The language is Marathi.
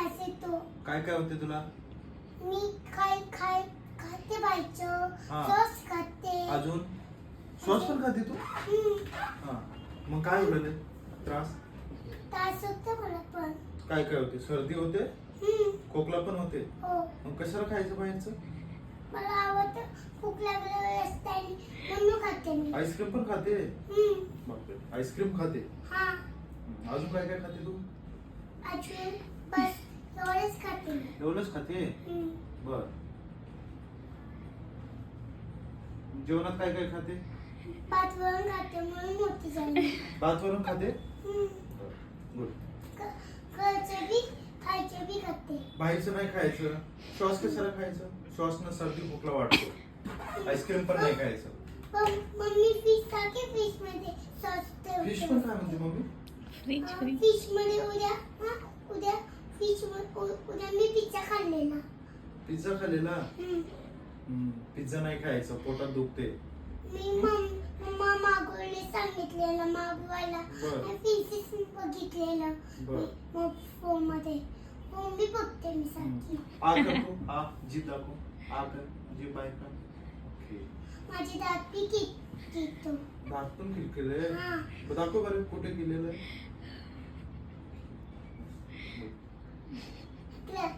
त्रास येतो. काय काय होते तुला? मी खाते बायचं, हा. सॉस खाते. अजून श्वास पण खाते तू? हा. मग काय होतं त्रास? त्रास होतो मला पण. काय काय होते? सर्दी होते? खोकला पण होते? हो. मग कशाला खायचं बाहेरचं? मला आवडतं भूक लागल्यावर असताना म्हणून खाते मी. आईस्क्रीम पण खाते? बापरे, आईस्क्रीम खाते? हा. अजून काय काय खाते तू? अजून बस एवढंच खाते मी. एवढंच खाते? बर. जेवणात काय काय खाते? भात वरण खाते म्हणून मोठी झाली. भात वरण खाते? गुड. घरचं बी खायचं बी खाते. बाहेरचं नाही खायचं. श्वास कशाला खायचं? श्वासनं सर्दी खोकला वाढतो. आईस्क्रीम पण नाही खायचं. मम्मी फिश खाते, फिश मध्ये सॉस ठेवते. फिश पण काय म्हणते मम्मी? फिश मध्ये उद्या उद्या मी पिझ्झा खाल्लेला. पिझ्झा खाल्लेला? पिझ्झा नाही खायचं, पोटात दुखते. मी मम्मा मागवले सांगितलेलं मागवायला. फिशेस बघितलेलं मग फोन मध्ये. फोन बी बघते मी सारखी. आ कर तू, आ जीभ दाखव. आ कर, जीभ बाहेर कर. ओके. माझे दात बी कितो. दात पण किरकिरले? हा. दाखव बरं कुठे केलेलं आहे? आपल्या